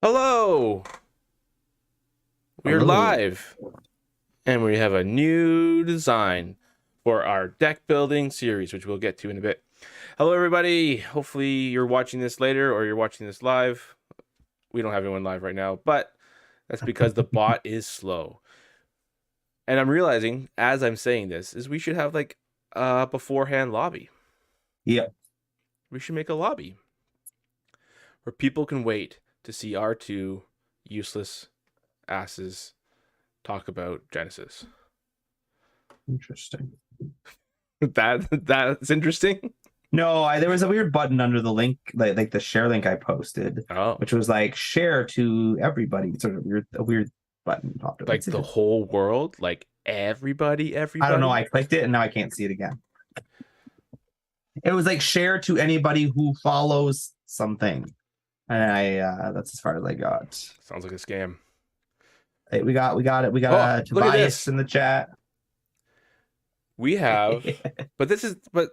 Hello, we're Hello. live and we have a new design for our deck building series, which we'll get to in a bit. Hello, everybody. Hopefully, you're watching this later or you're watching this live. We don't have anyone live right now, but that's because the bot is slow. And I'm realizing as I'm saying this is we should have like a beforehand lobby. Yep. We should make a lobby where people can wait to see our two useless asses talk about Genesis. Interesting. That's interesting. No, there was a weird button under the link, like the share link I posted, Oh, which was like share to everybody. Sort of weird, a weird button popped up. Let's like see if the it. whole world, like everybody, I don't know. everybody. I clicked it and now I can't see it again. It was like share to anybody who follows something, and I that's as far as I got. Sounds like a scam. Hey, we got it. We got Oh, look at Tobias this. in the chat. We have, but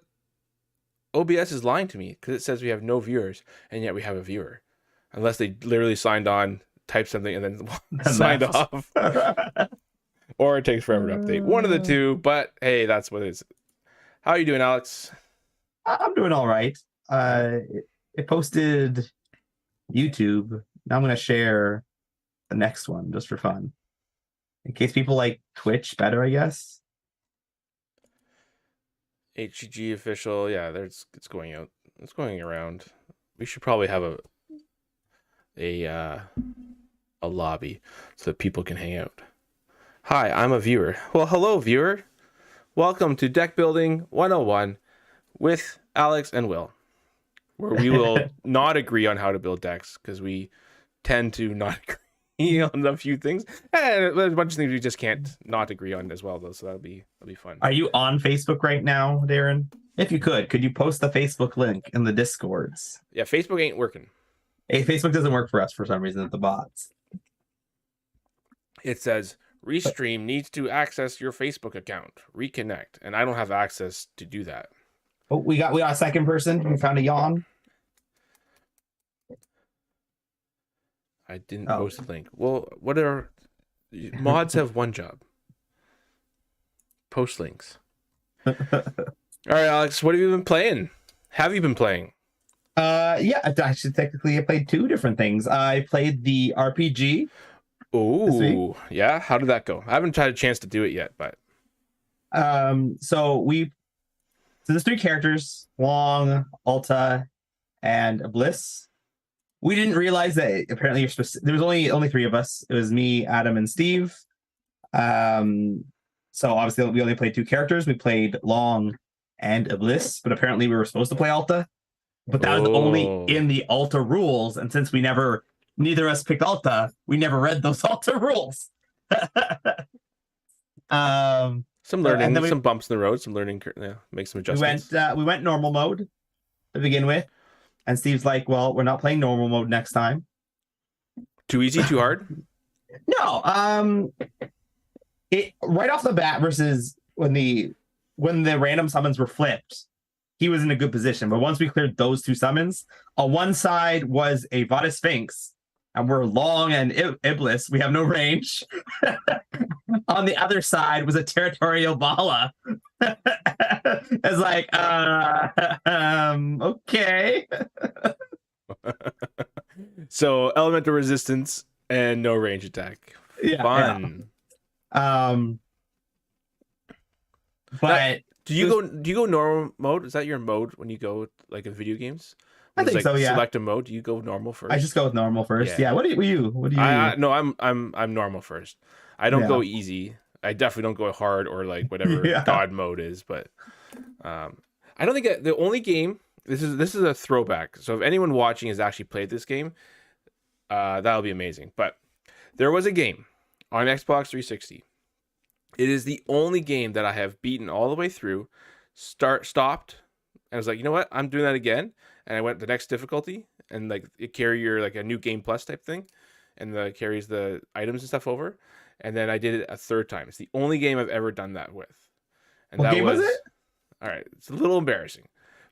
OBS is lying to me because it says we have no viewers, and yet we have a viewer, unless they literally signed on, typed something, and then And signed left. off, or it takes forever to update. One of the two, but hey, that's what it is. How are you doing, Alex? I'm doing all right. It posted YouTube. Now I'm going to share the next one just for fun, in case people like Twitch better, I guess. HG official, yeah, it's going out. It's going around. We should probably have a uh, a lobby so that people can hang out. Hi, I'm a viewer. Well, hello, viewer. Welcome to Deck Building 101 with Alex and Will, where we will not agree on how to build decks because we tend to not agree on a few things, and there's a bunch of things we just can't not agree on as well, though. So that'll be fun. Are you on Facebook right now, Darren? If you could you post the Facebook link in the Discords? Yeah, Facebook ain't working. Hey, Facebook doesn't work for us for some reason at the bots. It says But Restream needs to access your Facebook account. Reconnect, and I don't have access to do that. oh, we got a second person. We found a yawn. I didn't Oh, post a link. Well, what are mods have one job: post links. All right, Alex, what have you been playing? Have you been playing? yeah. Actually, technically, I played two different things. I played the RPG this week. Oh, yeah. How did that go? I haven't had a chance to do it yet, but So there's three characters: Long, Alta, and Bliss. We didn't realize that apparently there was only three of us. It was me, Adam, and Steve. Um, so obviously we only played two characters. We played Long and Bliss, but apparently we were supposed to play Alta. But that was only oh, in the Alta rules, and since neither of us picked Alta, we never read those Alta rules. um, some and learning, then some bumps in the road, some learning. Yeah, make some adjustments. we went normal mode to begin with. And Steve's like, well, we're not playing normal mode next time. Too easy, too hard. No, it right off the bat versus when the random summons were flipped, he was in a good position. But once we cleared those two summons, on one side was a Vada Sphinx, and we're Long and Iblis. We have no range. On the other side was a Territorial Bala. It's like, okay. So elemental resistance and no range attack. Yeah, yeah. Fun. Um, Now, but do you go normal mode? Is that your mode when you go like in video games? I When it's think like so. Yeah, select a mode, do you go normal I just first? go with normal first. Yeah. Yeah. What do I you? no, I'm normal first. I don't Yeah. go easy. I definitely don't go hard or like whatever Yeah. God mode is, but um I don't think the only game this is a throwback. So if anyone watching has actually played this game, that'll be amazing. But there was a game on Xbox 360. It is the only game that I have beaten all the way through, stopped, and I was like, you know what? I'm doing that again. And I went the next difficulty and like it carry your like a new game plus type thing, and the carries the items and stuff over. And then I did it a third time. It's the only game I've ever done that with. And What that game was it? was all right. It's a little embarrassing,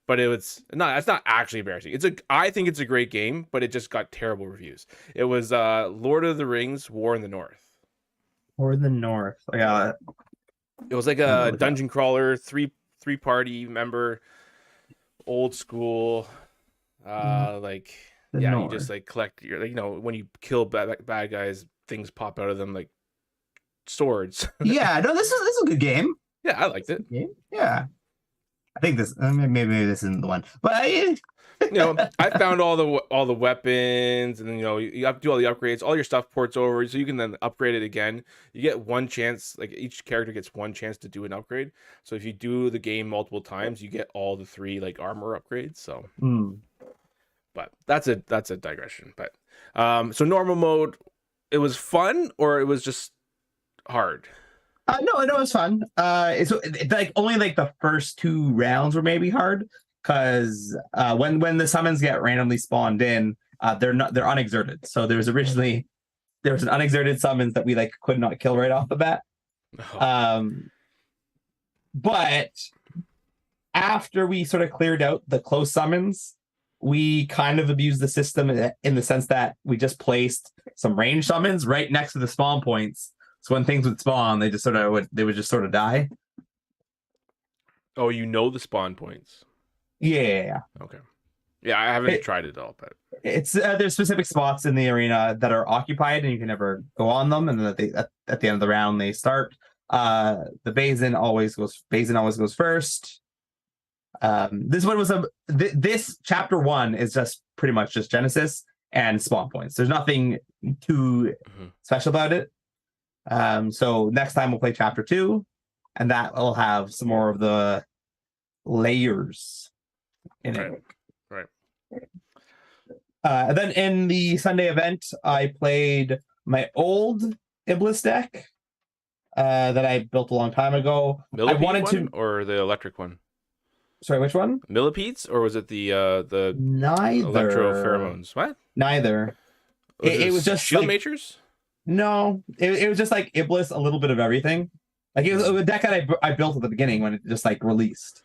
but it's not actually embarrassing. I think it's a great game, but it just got terrible reviews. It was Lord of the Rings: War in the North. Or in the north. Yeah. It was like a dungeon crawler, three party member, old school. Like The yeah, you north. just like collect your, like, when you kill bad guys, things pop out of them like swords. Yeah, no, this is a good game. Yeah, I liked it. Yeah. I think this maybe this isn't the one. But I found all the weapons, and then you have to do all the upgrades. All your stuff ports over, so you can then upgrade it again. You get one chance, like each character gets one chance to do an upgrade. So if you do the game multiple times, you get all the 3 like armor upgrades. So, but that's a digression. But so normal mode, it was fun, or it was just hard. No, it was fun. It's like only like the first 2 rounds were maybe hard because when the summons get randomly spawned in, they're unexerted. So there was an unexerted summons that we like could not kill right off the bat. Oh. But after we sort of cleared out the close summons, we kind of abused the system in the sense that we just placed some range summons right next to the spawn points. So when things would spawn, they would just sort of die. Oh, the spawn points. Yeah. Okay. Yeah, I haven't tried it all, but it's there's specific spots in the arena that are occupied, and you can never go on them. And then at the end of the round, they start. The Bazin always goes first. This one was this chapter 1 is just pretty much just Genesis and spawn points. There's nothing too special about it. So next time we'll play chapter 2, and that will have some more of the layers in it. Right. And then in the Sunday event, I played my old Iblis deck that I built a long time ago. Millipede I wanted or the electric one? Sorry, which one? Millipedes, or was it the neither electro pheromones? What? Neither. It was just shield like, majors. No, it was just like Iblis, a little bit of everything. Like it was a deck that I built at the beginning when it just like released.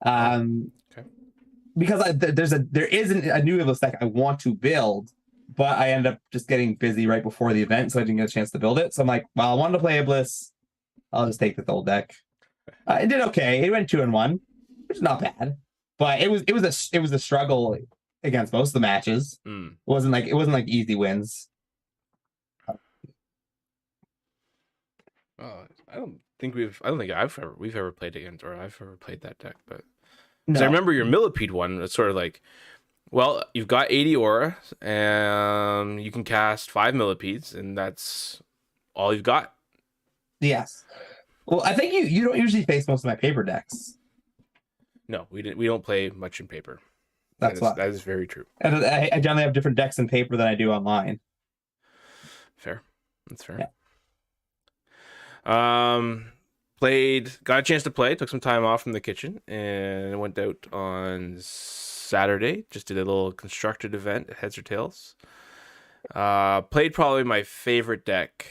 Okay. Because there is a new Iblis deck I want to build, but I ended up just getting busy right before the event, so I didn't get a chance to build it. So I'm like, well, I wanted to play Iblis. I'll just take this old deck. It did okay. It went 2-1, which is not bad, but it was a struggle against most of the matches. It wasn't like easy wins. I don't think we've ever played against, or I've ever played that deck, but No. I remember your Millipede one. It's sort of like, well, you've got 80 aura, and you can cast 5 Millipedes, and that's all you've got. Yes. Well, I think you don't usually face most of my paper decks. No, we don't play much in paper. That is very true. And I generally have different decks in paper than I do online. Fair. That's fair. Yeah. Got a chance to play, took some time off from the kitchen, and went out on Saturday. Just did a little constructed event at Heads or Tails. Played probably my favorite deck.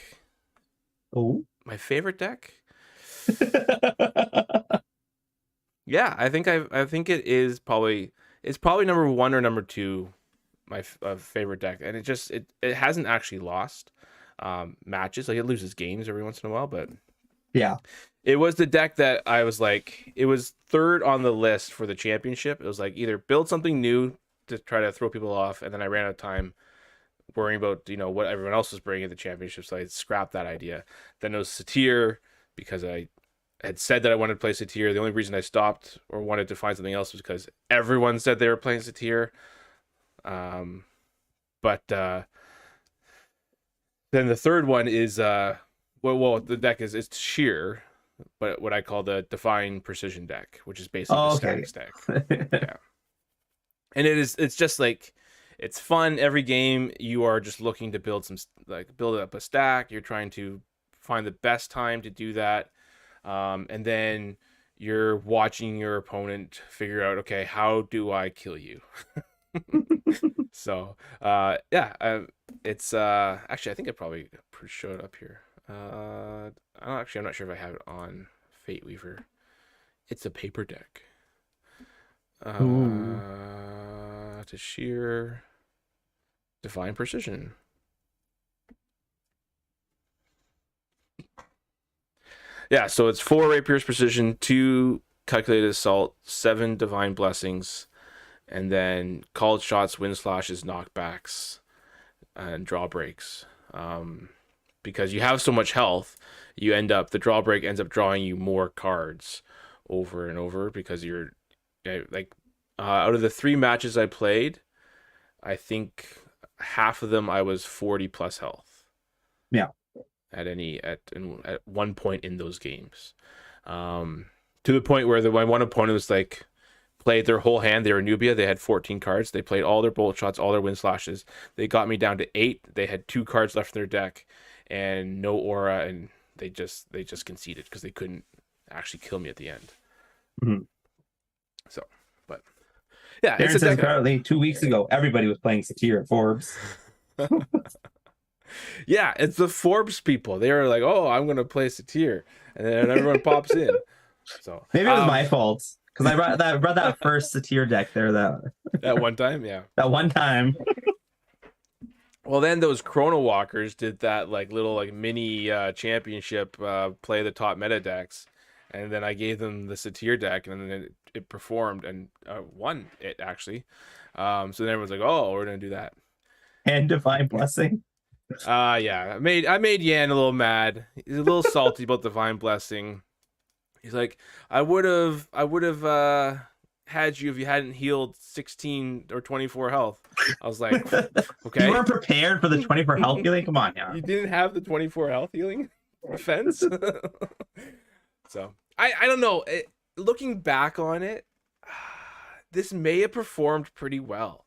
Oh. My favorite deck? Yeah, I think it's probably number 1 or number 2, my favorite deck, and it hasn't actually lost matches. Like, it loses games every once in a while, but yeah, it was the deck that I was like, it was 3rd on the list for the championship. It was like either build something new to try to throw people off, and then I ran out of time worrying about what everyone else was bringing at the championship, so I scrapped that idea. Then it was Satyr, because I had said that I wanted to play Satyr. The only reason I stopped or wanted to find something else was because everyone said they were playing Satyr. But then the third one is the deck is Sheer, but what I call the Define Precision deck, which is basically the Statics deck. Yeah. And it's just like, it's fun. Every game you are just looking to build up a stack. You're trying to find the best time to do that. And then you're watching your opponent figure out, okay, how do I kill you? So, it's actually, I think I probably show it up here. I'm not sure if I have it on Fate Weaver. It's a paper deck. Ooh. To sheer divine precision. Yeah, so it's 4 rapiers precision, 2 calculated assault, 7 divine blessings, and then called shots, wind slashes, knockbacks, and draw breaks. Because you have so much health, the draw break ends up drawing you more cards over and over because you're like out of the 3 matches I played, I think half of them I was 40 plus health. Yeah. At one point in those games, to the point where my one opponent was like played their whole hand. They were Nubia. They had 14 cards. They played all their bolt shots, all their wind slashes. They got me down to 8. They had 2 cards left in their deck and no aura, and they just conceded because they couldn't actually kill me at the end. Mm-hmm. So, but yeah, Darren says apparently 2 weeks ago everybody was playing Satyr at Forbes. Yeah, it's the Forbes people. They were like, "Oh, I'm gonna play Satyr," and then everyone pops in. So maybe it was my fault because I brought that first Satyr deck there that one time. Yeah, that one time. Well, then those Chrono Walkers did that little mini championship play the top meta decks, and then I gave them the Satyr deck, and then it performed and won it actually. So then everyone's like, "Oh, we're gonna do that." And Divine Blessing. Yeah, I made Yan a little mad. He's a little salty about Divine Blessing. He's like, I would have had you if you hadn't healed 16 or 24 health. I was like, okay. You weren't prepared for the 24 health healing? Come on, yeah. You didn't have the 24 health healing defense? So, I don't know. Looking back on it, this may have performed pretty well.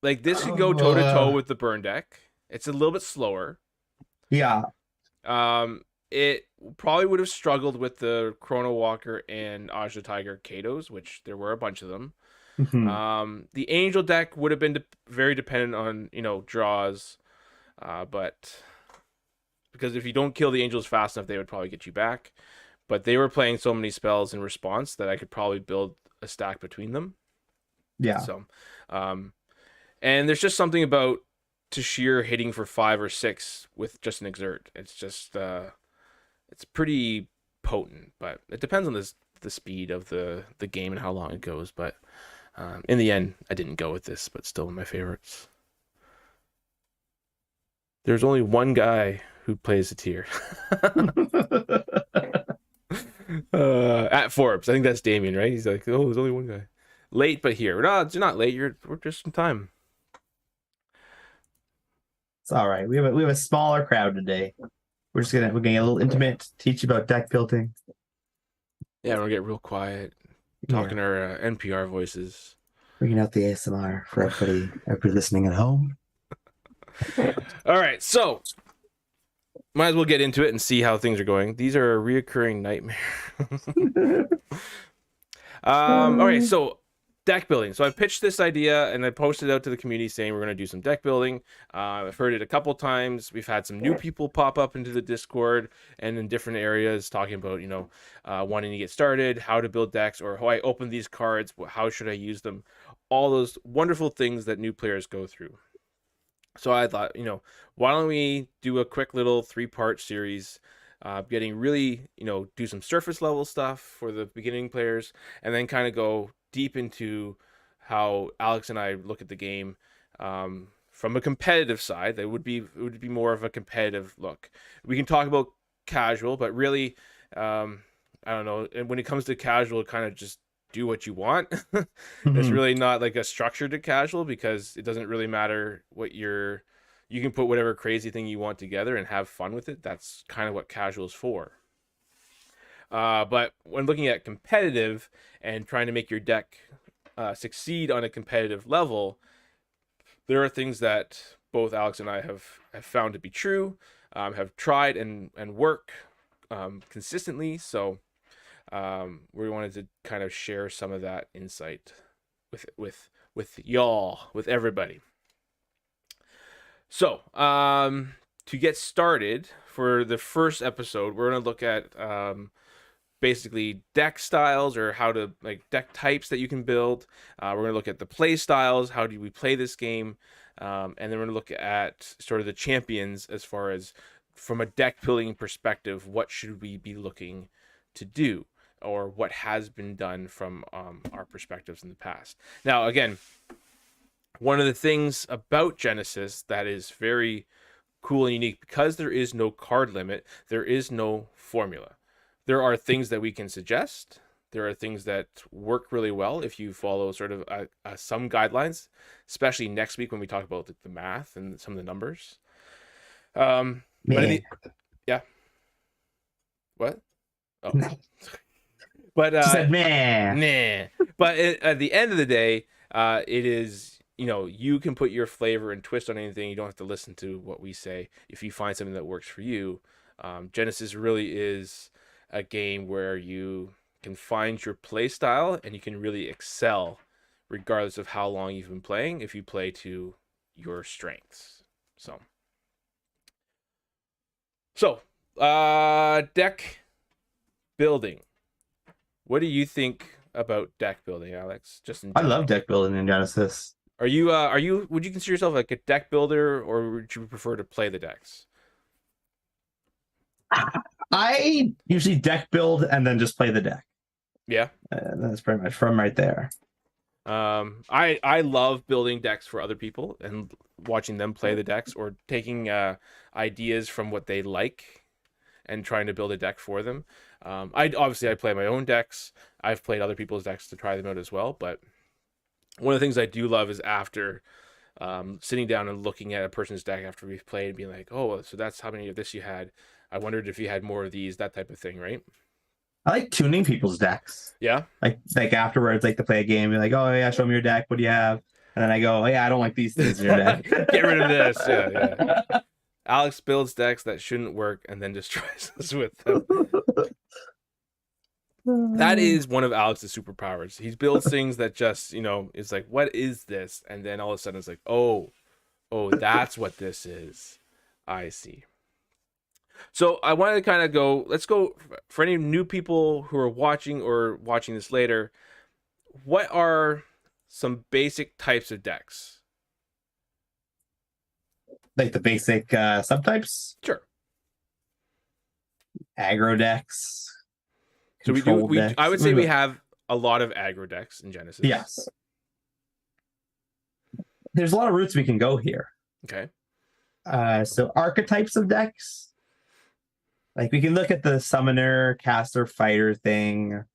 Like, this could go toe-to-toe with the burn deck. It's a little bit slower. Yeah. It probably would have struggled with the Chrono Walker and Aja Tiger Katos, which there were a bunch of them. Mm-hmm. The Angel deck would have been very dependent on draws, but because if you don't kill the Angels fast enough, they would probably get you back. But they were playing so many spells in response that I could probably build a stack between them. Yeah. So, and there's just something about Tashir hitting for 5 or 6 with just an exert. It's just it's pretty potent, but it depends on the speed of the game and how long it goes. But in the end, I didn't go with this, but still one of my favorites. There's only one guy who plays a tier at Forbes. I think that's Damien, right? He's like, oh, there's only one guy. Late, but here. No, it's not late. We're just in time. It's all right. We have a smaller crowd today. We're gonna get a little intimate, teach you about deck building. Yeah, we're gonna get real quiet, talking our NPR voices. Bringing out the ASMR for everybody listening at home. All right, so might as well get into it and see how things are going. These are a reoccurring nightmare. All right, so deck building. So I pitched this idea and I posted it out to the community saying we're going to do some deck building. I've heard it a couple times. We've had some new people pop up into the Discord and in different areas talking about, wanting to get started, how to build decks, or how I open these cards, how should I use them? All those wonderful things that new players go through. So I thought, why don't we do a quick little 3-part series, getting really, do some surface level stuff for the beginning players, and then kind of go deep into how Alex and I look at the game from a competitive side. It would be more of a competitive look. We can talk about casual, but really, I don't know. And when it comes to casual, kind of just do what you want. It's really not like a structure to casual because it doesn't really matter what you can put whatever crazy thing you want together and have fun with it. That's kind of what casual is for. But when looking at competitive and trying to make your deck succeed on a competitive level, there are things that both Alex and I have found to be true, have tried and work consistently. So we wanted to kind of share some of that insight with y'all, with everybody. So to get started for the first episode, we're going to look at basically deck styles or how to like deck types that you can build. We're going to look at the play styles. How do we play this game? And then we're going to look at sort of the champions as far as from a deck building perspective, what should we be looking to do or what has been done from our perspectives in the past. Now, again, one of the things about Genesis that is very cool and unique, because there is no card limit, there is no formula. There are things that we can suggest. There are things that work really well if you follow sort of some guidelines, especially next week when we talk about the math and some of the numbers. But yeah. What? Oh. But She said, "Meh." But at the end of the day, it is, you can put your flavor and twist on anything. You don't have to listen to what we say. If you find something that works for you, Genesis really is a game where you can find your play style and you can really excel regardless of how long you've been playing if you play to your strengths. So deck building. What do you think about deck building, Alex? Just in I love deck building in Genesis. would you consider yourself like a deck builder, or would you prefer to play the decks? I usually deck build and then just play the deck. Yeah. That's pretty much from right there. I love building decks for other people and watching them play the decks, or taking ideas from what they like and trying to build a deck for them. I play my own decks. I've played other people's decks to try them out as well. But one of the things I do love is after sitting down and looking at a person's deck after we've played and being like, oh, so that's how many of this you had. I wondered if you had more of these, that type of thing, right? I like tuning people's decks. Yeah. Like afterwards, like to play a game, you're like, oh yeah, show me your deck. What do you have? And then I go, oh yeah, I don't like these things in your deck. Get rid of this. Yeah. Alex builds decks that shouldn't work and then just tries us with them. That is one of Alex's superpowers. He builds things that just, it's like, what is this? And then all of a sudden it's like, oh, that's what this is. I see. So I wanted to kind of let's go for any new people who are watching or watching this later. What are some basic types of decks? Like the basic subtypes? Sure. Aggro decks. So I would say we have a lot of aggro decks in Genesis. Yes. There's a lot of routes we can go here. Okay. So archetypes of decks. Like we can look at the summoner, caster, fighter thing.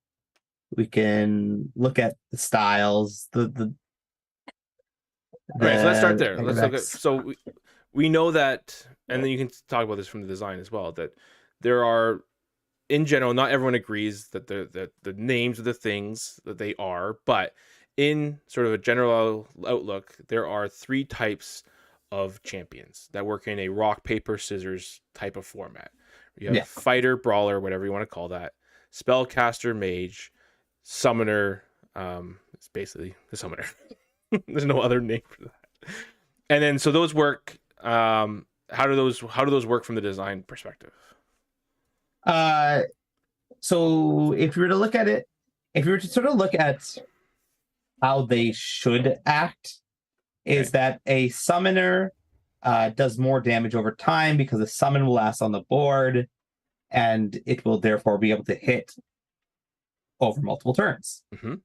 We can look at the styles. All right, so let's start there. Let's look at, so we know that, and then you can talk about this from the design as well, that there are, in general, not everyone agrees that the names of the things that they are, but in sort of a general outlook, there are 3 types of champions that work in a rock, paper, scissors type of format. You have fighter, brawler, whatever you want to call that, spellcaster, mage, summoner. It's basically the summoner. There's no other name for that. And then so those work. How do those work from the design perspective? So if you were to look at it, if you were to sort of look at how they should act, is that a summoner does more damage over time because a summon will last on the board, and it will therefore be able to hit over multiple turns. Mm-hmm.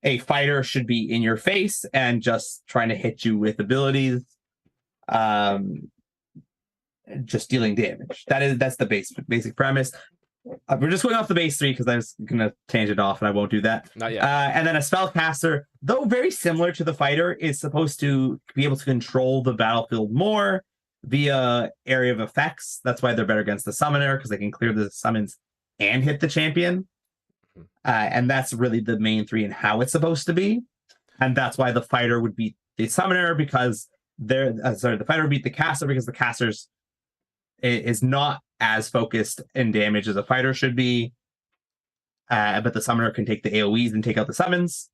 A fighter should be in your face and just trying to hit you with abilities, just dealing damage. That's the basic premise. We're just going off the base 3 because I was going to change it off, and I won't do that. Not yet. And then a spellcaster, though very similar to the fighter, is supposed to be able to control the battlefield more via area of effects. That's why they're better against the summoner, because they can clear the summons and hit the champion. And that's really the main 3 and how it's supposed to be. And that's why the fighter would beat the summoner, because the fighter would beat the caster because the caster's is not as focused in damage as a fighter should be, but the summoner can take the AoEs and take out the summons,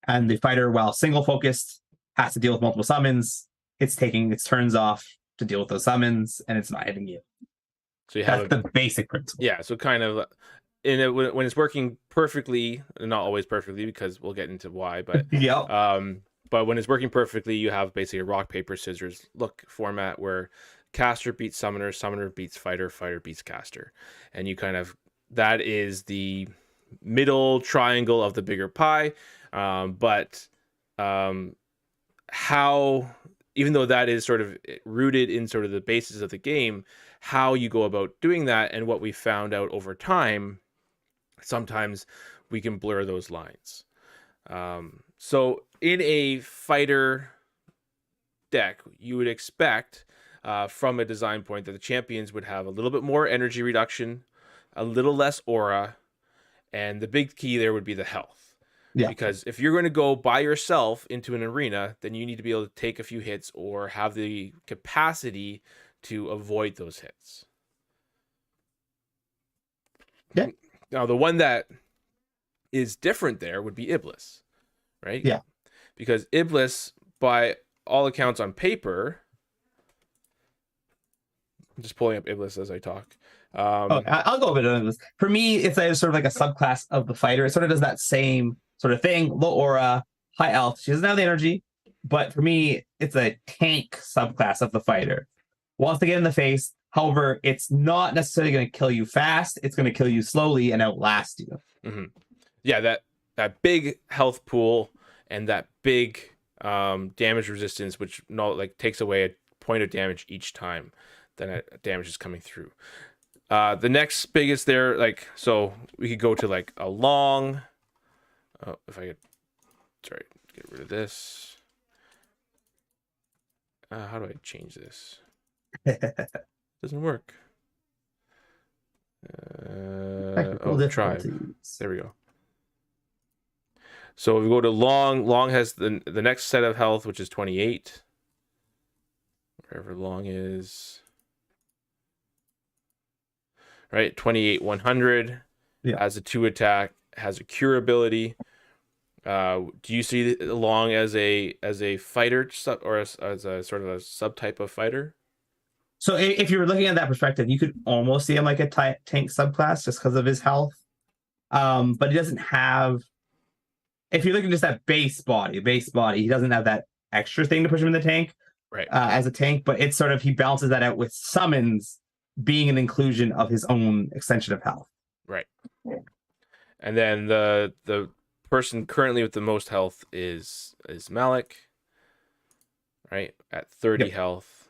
and the fighter, while single focused, has to deal with multiple summons. It's taking its turns off to deal with those summons, and it's not hitting you. So you have the basic principle. Yeah, so kind of when it's working perfectly, not always perfectly because we'll get into why, but Yep. but when it's working perfectly, you have basically a rock paper scissors look format where caster beats summoner, summoner beats fighter, fighter beats caster, and you kind of, that is the middle triangle of the bigger pie. But how, even though that is sort of rooted in sort of the basis of the game, how you go about doing that and what we found out over time, sometimes we can blur those lines. So in a fighter deck, you would expect from a design point that the champions would have a little bit more energy reduction, a little less aura, and the big key there would be the health. Yeah. Because if you're going to go by yourself into an arena, then you need to be able to take a few hits or have the capacity to avoid those hits. Yeah. Now, the one that is different there would be Iblis, right? Yeah. Because Iblis, by all accounts on paper, I'm just pulling up Iblis as I talk. I'll go a bit on this. For me, it's sort of like a subclass of the fighter. It sort of does that same sort of thing. Low aura, high health. She doesn't have the energy, but for me, it's a tank subclass of the fighter. Wants to get in the face. However, it's not necessarily going to kill you fast. It's going to kill you slowly and outlast you. Mm-hmm. Yeah, that big health pool and that big damage resistance, which takes away a point of damage each time that damage is coming through. The next biggest there, so we could go to like a long. Oh, if I could, sorry, get rid of this. How do I change this? Doesn't work. Try. There we go. So we go to long. Long has the next set of health, which is 28. Wherever long is. Right, 28, 100. Yeah. Has a 2 attack, has a cure ability. Do you see long as a fighter or as a sort of a subtype of fighter? So if you were looking at that perspective, you could almost see him like a tank subclass just because of his health. But he doesn't have. If you're looking just at base body, he doesn't have that extra thing to push him in the tank, right? As a tank, but it's sort of he balances that out with summons being an inclusion of his own extension of health. Right. And then the person currently with the most health is Malik, right? At 30 health.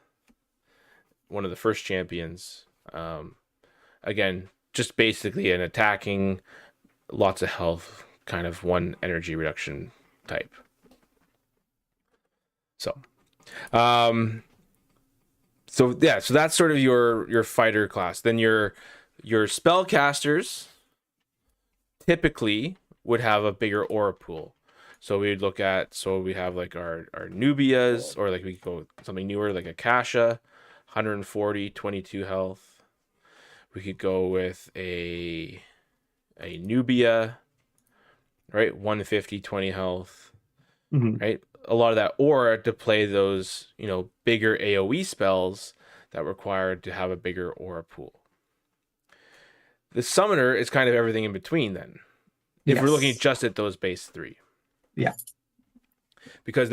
One of the first champions. Again, just basically an attacking, lots of health, kind of one energy reduction type. So that's sort of your fighter class. Then your spellcasters typically would have a bigger aura pool. So we have like our Nubias, or like we could go something newer like Akasha, 140, 22 health. We could go with a Nubia, right? 150, 20 health, right? A lot of that aura to play those, bigger AoE spells that require to have a bigger aura pool. The summoner is kind of everything in between then. If we're looking just at those base 3. Yeah. Because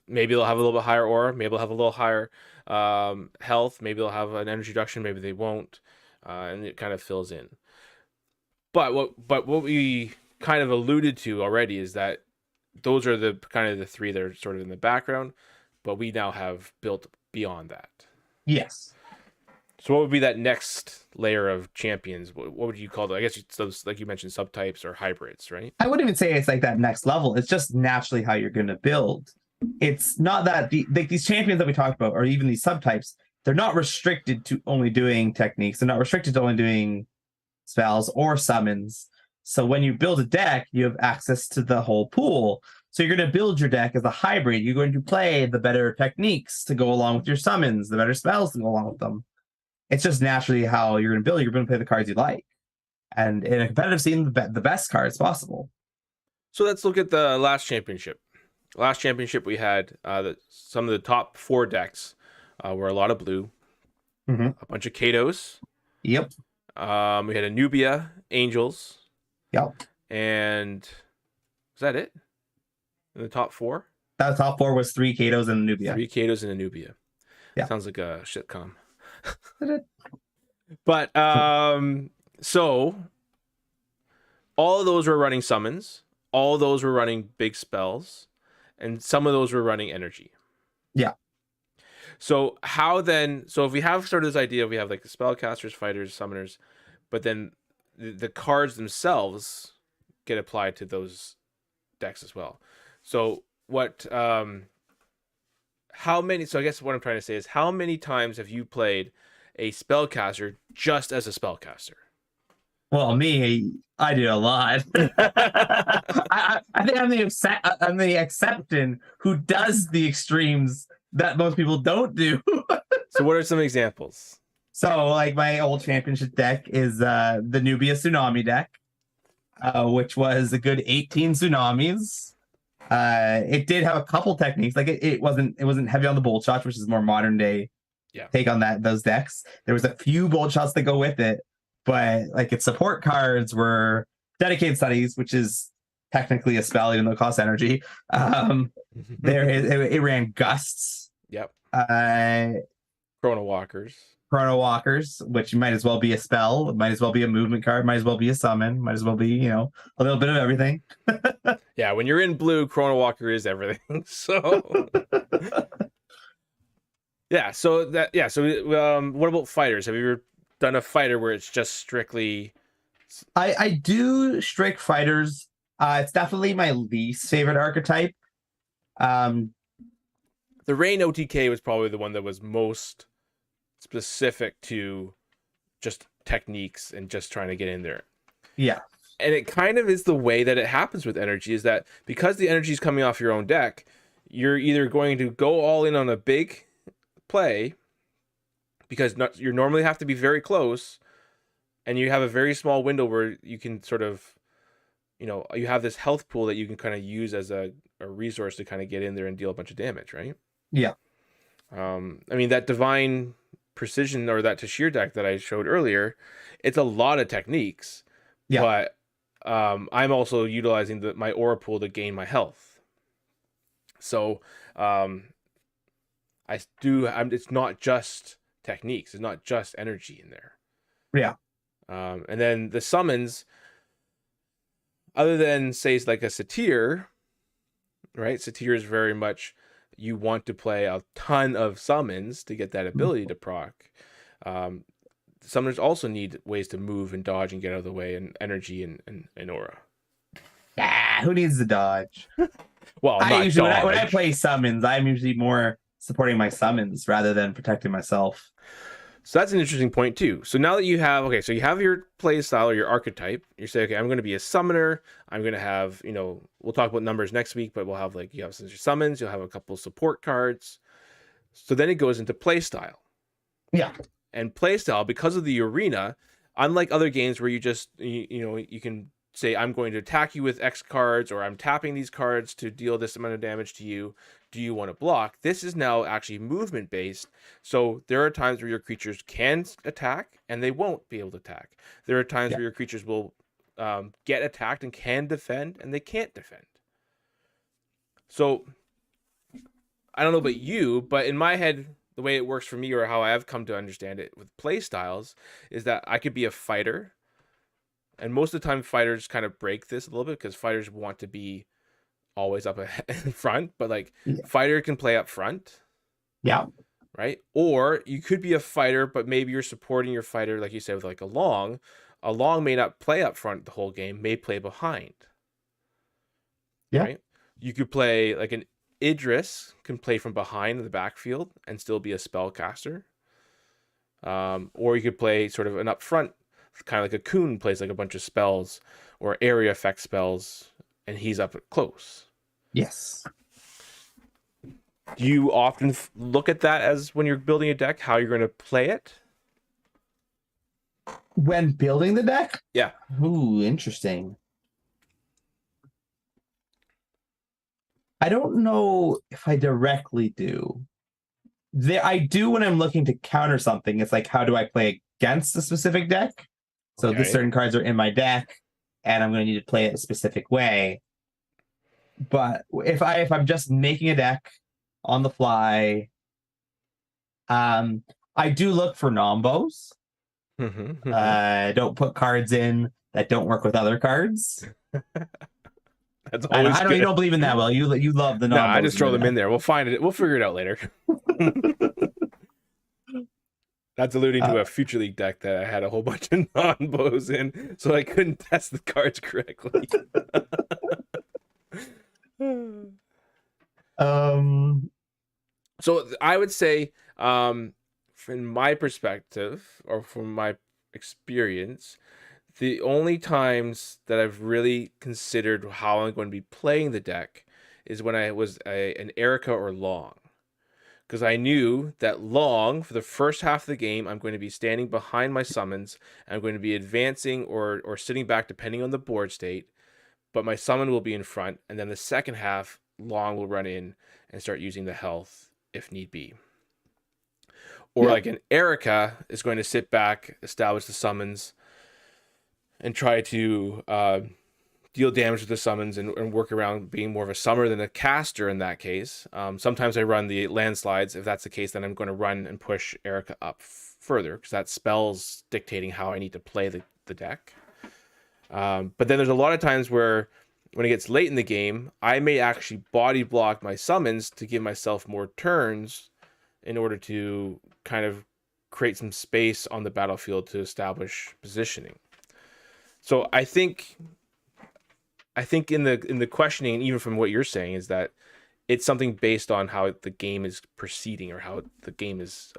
maybe they'll have a little bit higher aura, maybe they'll have a little higher health, maybe they'll have an energy reduction, maybe they won't, and it kind of fills in. But what we kind of alluded to already is that those are the kind of the 3 that are sort of in the background, but we now have built beyond that. Yes. So what would be that next layer of champions? What would you call it? I guess it's those, like you mentioned, subtypes or hybrids, right? I wouldn't even say it's like that next level. It's just naturally how you're going to build. It's not that these champions that we talked about, or even these subtypes, they're not restricted to only doing techniques. They're not restricted to only doing spells or summons. So when you build a deck, you have access to the whole pool. So you're going to build your deck as a hybrid. You're going to play the better techniques to go along with your summons, the better spells to go along with them. It's just naturally how you're going to build. You're going to play the cards you like. And in a competitive scene, the best cards possible. So let's look at the last championship. Last championship, we had some of the top 4 decks were a lot of blue, a bunch of Katos. Yep. We had Anubia, Angels, Yep. and was that it? In the top four? That top four was three Katos and Nubia. Three Katos and Anubia. Yeah. Sounds like a shitcom. Did But so all of those were running summons, all of those were running big spells, and some of those were running energy. Yeah. So how then? So if we have sort of this idea, we have like the spellcasters, fighters, summoners, but then the cards themselves get applied to those decks as well. So what? How many? So I guess what I'm trying to say is, how many times have you played a spellcaster just as a spellcaster? Well, me, I do a lot. I think I'm the exception who does the extremes that most people don't do. So what are some examples? So, like my old championship deck is the Nubia Tsunami deck, which was a good 18 tsunamis. It did have a couple techniques, like it wasn't heavy on the bolt shots, which is more modern day take on those decks. There was a few bolt shots that go with it, but like its support cards were dedicated studies, which is technically a spell even though it costs energy. It ran gusts. Yep. Chrono Walkers, which might as well be a spell, might as well be a movement card, might as well be a summon, might as well be, a little bit of everything. Yeah, when you're in blue, Chrono Walker is everything. So so what about fighters? Have you ever done a fighter where it's just strictly I do strict fighters. It's definitely my least favorite archetype. The Rain OTK was probably the one that was most specific to just techniques and just trying to get in there. Yeah. And it kind of is the way that it happens with energy, is that because the energy is coming off your own deck, you're either going to go all in on a big play because you normally have to be very close, and you have a very small window where you can sort of, you have this health pool that you can kind of use as a resource to kind of get in there and deal a bunch of damage, right? Yeah. I mean, that Divine Precision or that Tashir deck that I showed earlier, it's a lot of techniques. Yeah. But I'm also utilizing my aura pool to gain my health. So it's not just techniques. It's not just energy in there. Yeah. And then the summons, other than say like a Satyr, right? Satyr is very much, you want to play a ton of summons to get that ability to proc. Summoners also need ways to move and dodge and get out of the way, and energy and aura. Who needs to dodge? Well, when I play summons, I'm usually more supporting my summons rather than protecting myself. So that's an interesting point too. So now that you have your play style or your archetype, you say, okay, I'm going to be a summoner. I'm going to have, we'll talk about numbers next week, but we'll have you have your summons, you'll have a couple support cards. So then it goes into play style. Yeah. And playstyle, because of the arena, unlike other games where you just you can say, I'm going to attack you with X cards, or I'm tapping these cards to deal this amount of damage to you. Do you want to block? This is now actually movement based. So there are times where your creatures can attack and they won't be able to attack. There are times where your creatures will get attacked and can defend, and they can't defend. So I don't know about you, but in my head, the way it works for me, or how I've come to understand it with play styles, is that I could be a fighter. And most of the time fighters kind of break this a little bit because fighters want to be always up in front, but fighter can play up front. Yeah. Right? Or you could be a fighter, but maybe you're supporting your fighter, like you said, with like a long. A long may not play up front the whole game, may play behind. Yeah. Right? You could play like an Idris can play from behind the backfield and still be a spellcaster. Or you could play sort of an upfront, kind of like a Kun plays like a bunch of spells or area effect spells, and he's up close. Yes. Do you often look at that as when you're building a deck, how you're going to play it? When building the deck? Yeah. Ooh, interesting. I don't know if I directly do. I do when I'm looking to counter something. It's like, how do I play against a specific deck? So the Okay. certain cards are in my deck, and I'm going to need to play it a specific way. But if I'm just making a deck on the fly, I do look for nombos. Don't put cards in that don't work with other cards. That's I know, always you good. don't believe in that, Will. You love the No, I nombos just in throw the them in deck. there. We'll find it. We'll figure it out later. That's alluding to Uh, a Future League deck that I had a whole bunch of non-bows in, so I couldn't test the cards correctly. um, So I would say, from my perspective or from my experience, the only times that I've really considered how I'm going to be playing the deck is when I was an Erica or Long. Because I knew that Long, for the first half of the game, I'm going to be standing behind my summons. I'm going to be advancing or sitting back depending on the board state. But my summon will be in front. And then the second half, Long will run in and start using the health if need be. Or yeah, like an Erica is going to sit back, establish the summons, and try to deal damage with the summons and work around being more of a summoner than a caster in that case. Sometimes I run the landslides. If that's the case, then I'm going to run and push Erica up further because that spell's dictating how I need to play the deck. But then there's a lot of times where when it gets late in the game, I may actually body block my summons to give myself more turns in order to kind of create some space on the battlefield to establish positioning. So I think in the questioning, even from what you're saying, is that it's something based on how the game is proceeding or how the game is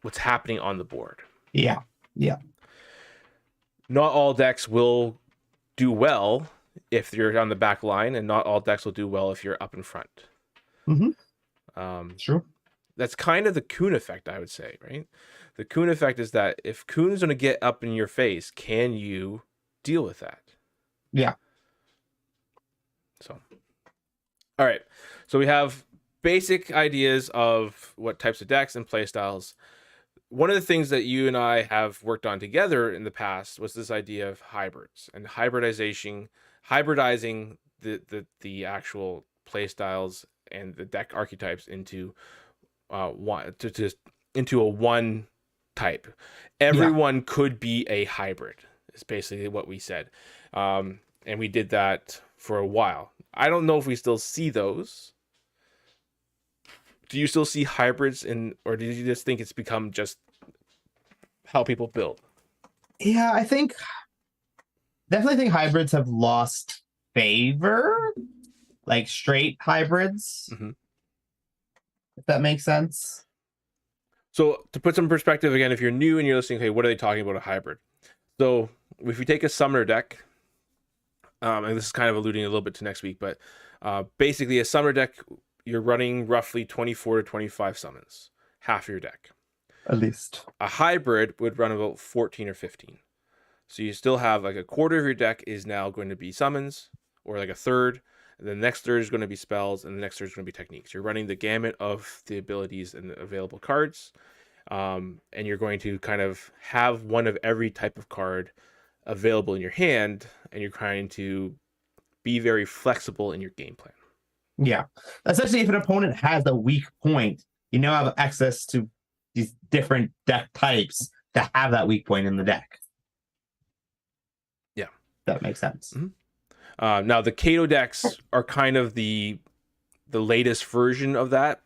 what's happening on the board. yeah, yeah. Not all decks will do well if you're on the back line, and not all decks will do well if you're up in front. True. That's kind of the Kuhn effect, I would say, right? The Kuhn effect is that if Kuhn's going to get up in your face, can you deal with that? Yeah. So, all right. So we have basic ideas of what types of decks and playstyles. One of the things that you and I have worked on together in the past was this idea of hybrids and hybridizing the actual playstyles and the deck archetypes into into a one type. Everyone could be a hybrid. Is basically what we said, and we did that for a while. I don't know if we still see those. Do you still see hybrids or did you just think it's become just how people build? Yeah, definitely think hybrids have lost favor, like straight hybrids, Mm-hmm. if that makes sense. So to put some perspective again, if you're new and you're listening, okay, what are they talking about a hybrid? So if you take a summoner deck, and this is kind of alluding a little bit to next week, but basically a summoner deck, you're running roughly 24 to 25 summons, half your deck. At least. A hybrid would run about 14 or 15. So you still have like a quarter of your deck is now going to be summons, or like a third. And the next third is going to be spells, and the next third is going to be techniques. You're running the gamut of the abilities and the available cards. And you're going to kind of have one of every type of card available in your hand, and you're trying to be very flexible in your game plan. Yeah. Essentially, if an opponent has a weak point, you now have access to these different deck types to have that weak point in the deck. Yeah. That makes sense. Mm-hmm. Now, the Kato decks are kind of the latest version of that.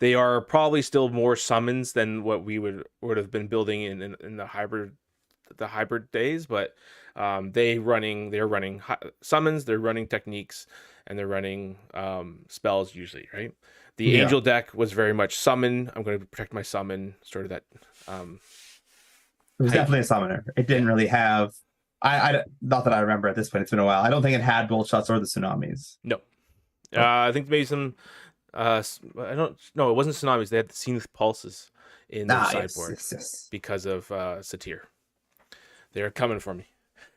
They are probably still more summons than what we would have been building in the hybrid days, but they're running summons, they're running techniques, and they're running spells usually, right? The angel deck was very much summon. I'm going to protect my summon, sort of that. It was definitely a summoner. It didn't really have. I not that I remember at this point. It's been a while. I don't think it had bolt shots or the tsunamis. No, I think maybe some. I don't. No, it wasn't tsunamis. They had the Zenith pulses in their sideboard yes. because of Satyr. They're coming for me.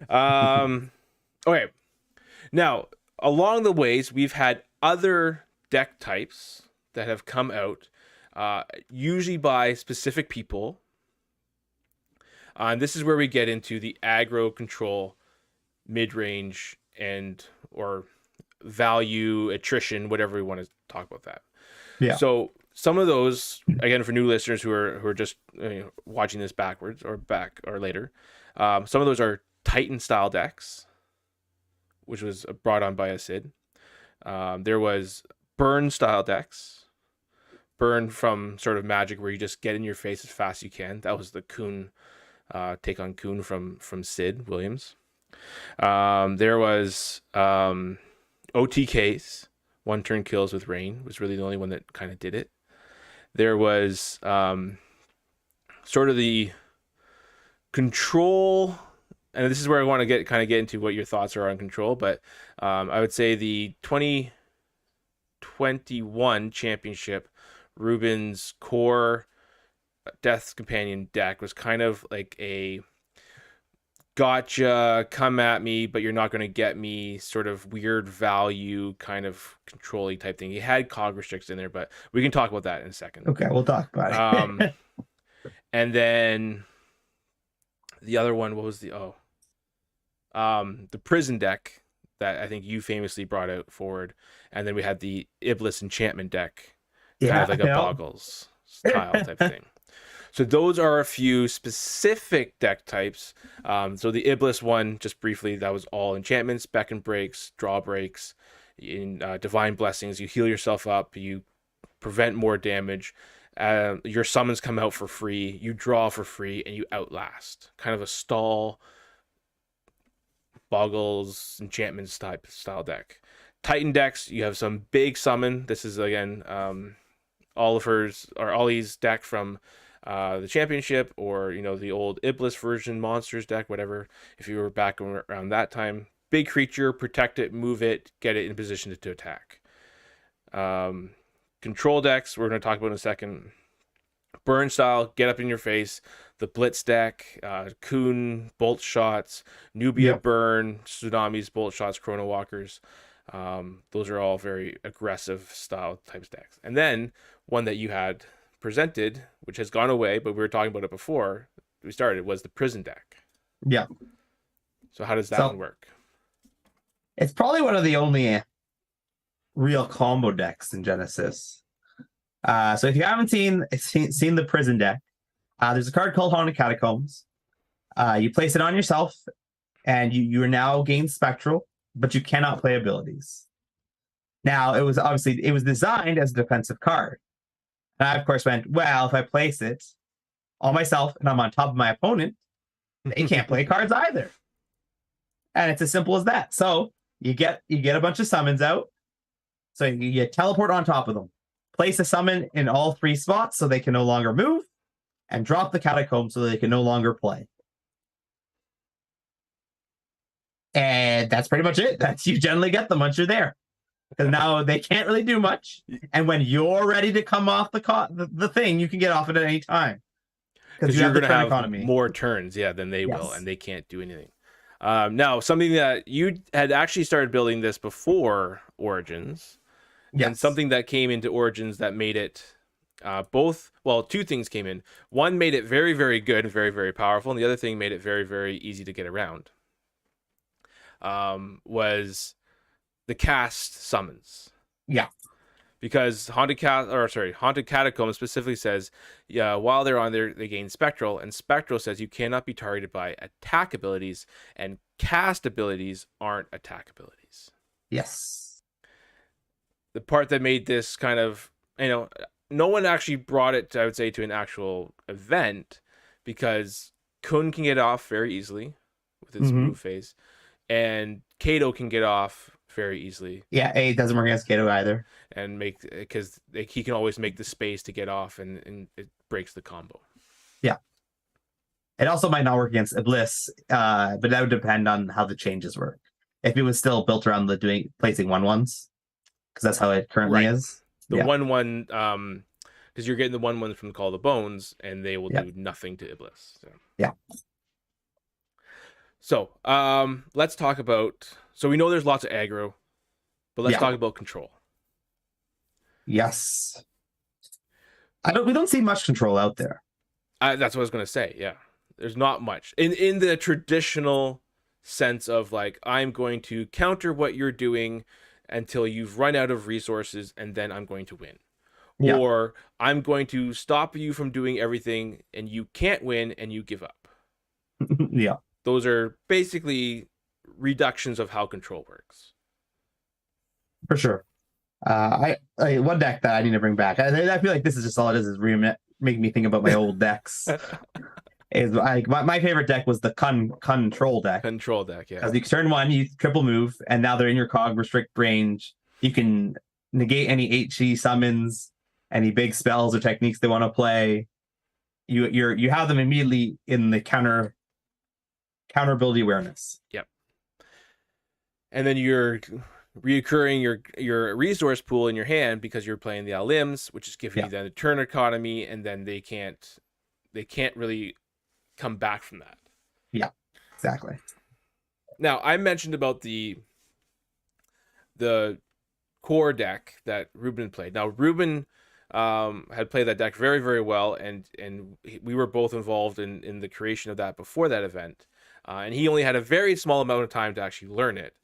Okay. Now, along the ways, we've had other deck types that have come out, usually by specific people. And this is where we get into the aggro control, mid-range, and or value attrition, whatever we want to talk about that. Yeah. So some of those, again, for new listeners who are just watching this backwards or later, some of those are Titan style decks, which was brought on by a Sid. There was burn style decks, burn from sort of Magic, where you just get in your face as fast as you can. That was the Kuhn take on Kuhn from Sid Williams. There was OTKs, one turn kills with rain, was really the only one that kind of did it. There was sort of the control, and this is where I want to get into what your thoughts are on control, but I would say the 2021 championship Ruben's core Death's Companion deck was kind of like a gotcha, come at me, but you're not going to get me sort of weird value kind of control-y type thing. He had cog restricts in there, but we can talk about that in a second. Okay, we'll talk about it. And then the other one, what was the prison deck that I think you famously brought out forward, and then we had the Iblis enchantment deck, kind of like a Boggles style type thing. So those are a few specific deck types. So the Iblis one, just briefly, that was all enchantments, beckon breaks, draw breaks, in divine blessings. You heal yourself up, you prevent more damage. Your summons come out for free, you draw for free, and you outlast. Kind of a stall Boggles enchantments type style deck. Titan decks, you have some big summon. This is again Ollie's deck from the championship, or the old Iblis version monsters deck, whatever. If you were back around that time, big creature, protect it, move it, get it in position to attack. Control decks, we're going to talk about in a second. Burn style, get up in your face. The Blitz deck, Kuhn bolt shots, Nubia burn, Tsunamis bolt shots, Chrono Walkers. Those are all very aggressive style types decks. And then one that you had presented, which has gone away, but we were talking about it before we started, was the prison deck. Yeah. So how does that one work? It's probably one of the only real combo decks in Genesis. So if you haven't seen the prison deck, there's a card called Haunted Catacombs. You place it on yourself, and you are now gained Spectral, but you cannot play abilities. Now, it was designed as a defensive card. And I, of course, went, well, if I place it on myself and I'm on top of my opponent, they can't play cards either. And it's as simple as that. So you get a bunch of summons out. So you teleport on top of them. Place a summon in all three spots so they can no longer move, and drop the catacomb so they can no longer play. And that's pretty much it. You generally get them once you're there, because now they can't really do much. And when you're ready to come off the thing, you can get off it at any time. Because you're going to have more turns, than they will, and they can't do anything. Now, something that you had actually started building this before Origins, and something that came into Origins that made it two things came in. One made it very, very good and very, very powerful, and the other thing made it very, very easy to get around. Was the cast summons. Yeah. Because Haunted Catacomb specifically says, while they're on there, they gain Spectral, and Spectral says you cannot be targeted by attack abilities, and cast abilities aren't attack abilities. Yes. The part that made this kind of, no one actually brought it, I would say, to an actual event, because Kun can get off very easily with his move phase, and Kato can get off very easily. Yeah, it doesn't work against Kato either. And because he can always make the space to get off, and it breaks the combo. Yeah. It also might not work against Iblis, but that would depend on how the changes work. If it was still built around placing 1/1s, because that's how it currently is. The 1/1, because you're getting the 1/1 from Call the Bones, and they will do nothing to Iblis. So. Yeah. So let's talk about. So we know there's lots of aggro, but let's talk about control. Yes. We don't see much control out there. That's what I was going to say. Yeah. There's not much in the traditional sense of like, I'm going to counter what you're doing until you've run out of resources, and then I'm going to win. Yeah. Or I'm going to stop you from doing everything and you can't win and you give up. Yeah, Those are basically reductions of how control works. for sure. I one deck that I need to bring back. I feel like this is just all it is making me think about my old decks. Is my favorite deck was the control deck. Control deck, yeah. Because you turn one, you triple move, and now they're in your cog restrict range. You can negate any HE summons, any big spells or techniques they want to play. You have them immediately in the counter ability awareness. Yep. And then you're reoccurring your resource pool in your hand because you're playing the Limbs, which is giving you then a turn economy, and then they can't really come back from that. Yeah, exactly. Now, I mentioned about the core deck that Ruben played. Now, Ruben had played that deck very, very well, and we were both involved in the creation of that before that event. And he only had a very small amount of time to actually learn it.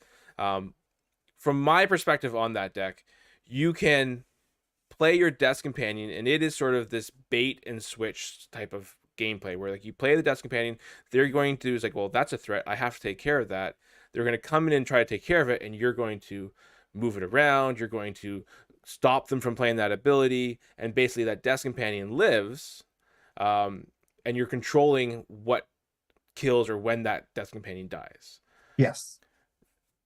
From my perspective on that deck, you can play your Death Companion, and it is sort of this bait and switch type of gameplay where like you play the Death Companion, they're going to is like, well, that's a threat, I have to take care of that. They're going to come in and try to take care of it, and you're going to move it around, you're going to stop them from playing that ability, and basically that Death Companion lives, and you're controlling what kills or when that Death Companion dies. Yes.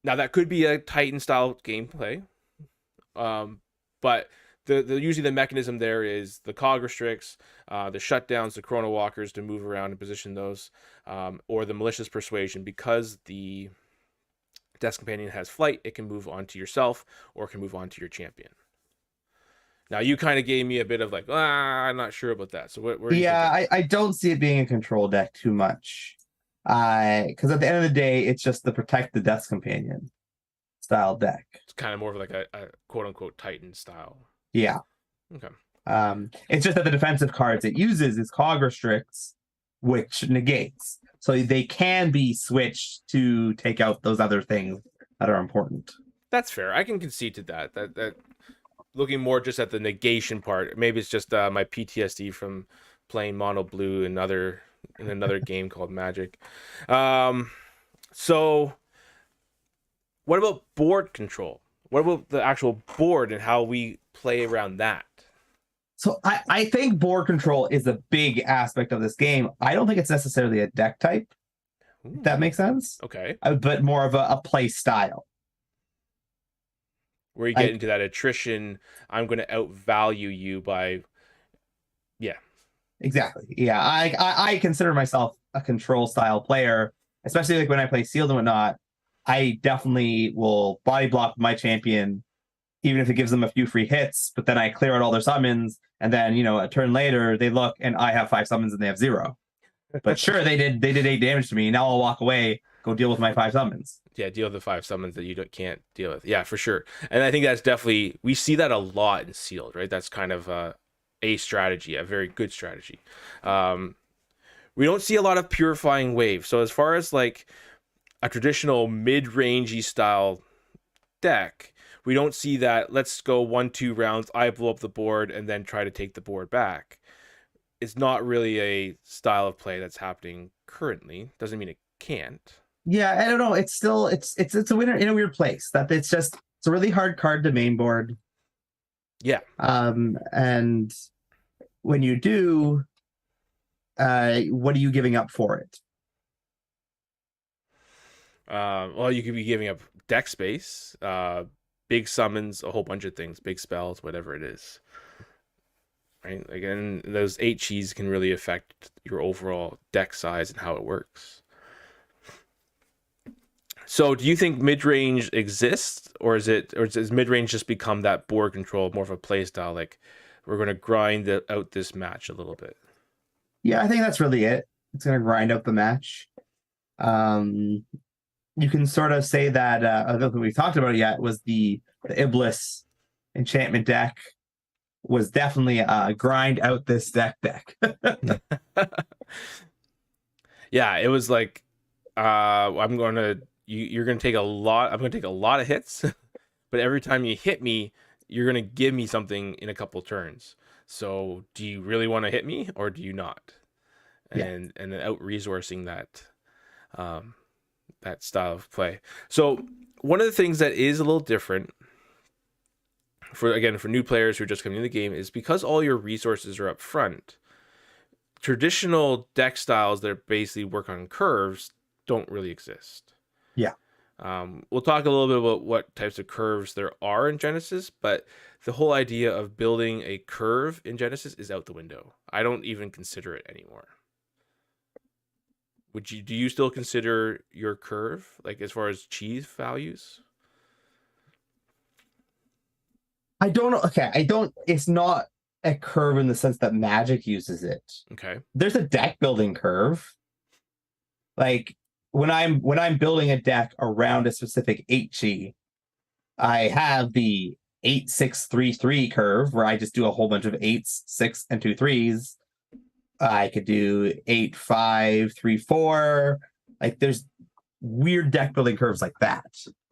Now that could be a Titan style gameplay, but the usually the mechanism there is the cog restricts, the shutdowns, the chrono walkers to move around and position those, or the malicious persuasion. Because the Death Companion has flight, it can move onto yourself or it can move onto your champion. Now you kind of gave me a bit of like, I'm not sure about that. So what? I don't see it being a control deck too much. Because at the end of the day, it's just the protect the Death Companion style deck. It's kind of more of like a quote unquote Titan style. Yeah. Okay. It's just that the defensive cards it uses is cog restricts, which negates. So they can be switched to take out those other things that are important. That's fair. I can concede to that. That looking more just at the negation part. Maybe it's just my PTSD from playing mono blue in another game called Magic. So what about board control? What about the actual board and how we play around that? So I think board control is a big aspect of this game. I don't think it's necessarily a deck type. If that makes sense. Okay. But more of a play style. Where you get into that attrition, I'm going to outvalue you by... Yeah. Exactly. Yeah. I consider myself a control style player, especially like when I play sealed and whatnot. I definitely will body block my champion, even if it gives them a few free hits, but then I clear out all their summons, and then, a turn later they look and I have 5 summons and they have 0. But sure, they did 8 damage to me. Now I'll walk away, go deal with my 5 summons. Yeah, deal with the 5 summons that you can't deal with. Yeah, for sure. And I think that's definitely, we see that a lot in sealed, right? That's kind of a strategy, a very good strategy. We don't see a lot of purifying wave. So as far as like a traditional mid-rangey style deck, we don't see that let's go 1-2 rounds, I blow up the board and then try to take the board back. It's not really a style of play that's happening currently. Doesn't mean it can't. Yeah, I don't know. It's still it's a winner in a weird place. That it's a really hard card to main board. Yeah. And when you do, what are you giving up for it? Well, you could be giving up deck space, big summons, a whole bunch of things, big spells, whatever it is. Right? Again, those HEs can really affect your overall deck size and how it works. So, do you think mid-range exists, or does mid-range just become that board control, more of a play style? Like, we're going to grind out this match a little bit. Yeah, I think that's really it. It's going to grind out the match. You can sort of say that I don't think we talked about it yet. Was the Iblis enchantment deck was definitely a grind out this deck. Yeah, it was like you're gonna take a lot. I'm gonna take a lot of hits, but every time you hit me, you're gonna give me something in a couple turns. So do you really want to hit me or do you not? Yeah. And then out resourcing um, that style of play. So one of the things that is a little different for new players who are just coming into the game is because all your resources are up front. Traditional deck styles that basically work on curves don't really exist. Yeah. We'll talk a little bit about what types of curves there are in Genesis, but the whole idea of building a curve in Genesis is out the window. I don't even consider it anymore. Do you still consider your curve, like as far as cheese values? I don't know. Okay, I don't. It's not a curve in the sense that Magic uses it. Okay. There's a deck building curve. Like when I'm building a deck around a specific HG, I have the 8-6-3-3 curve where I just do a whole bunch of 8s, 6, and 2 3s. I could do 8-5-3-4. Like there's weird deck building curves like that.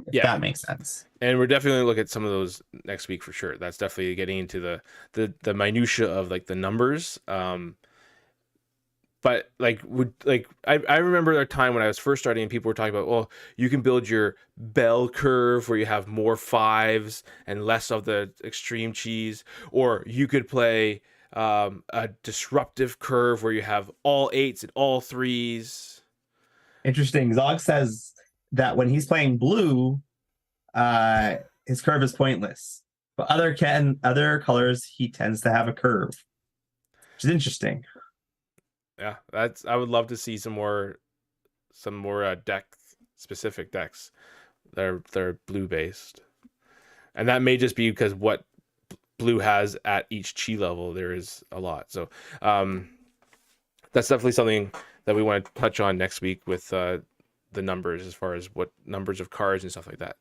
If that makes sense. And we're definitely gonna look at some of those next week for sure. That's definitely getting into the minutia of like the numbers. But I remember a time when I was first starting and people were talking about, well, you can build your bell curve where you have more 5s and less of the extreme cheese, or you could play a disruptive curve where you have all 8s and all 3s. Interesting. Zog says that when he's playing blue, his curve is pointless. But other colors, he tends to have a curve, which is interesting. Yeah, I would love to see some more deck specific decks that are blue based, and that may just be because what blue has at each chi level there is a lot. So that's definitely something that we want to touch on next week with the numbers as far as what numbers of cards and stuff like that.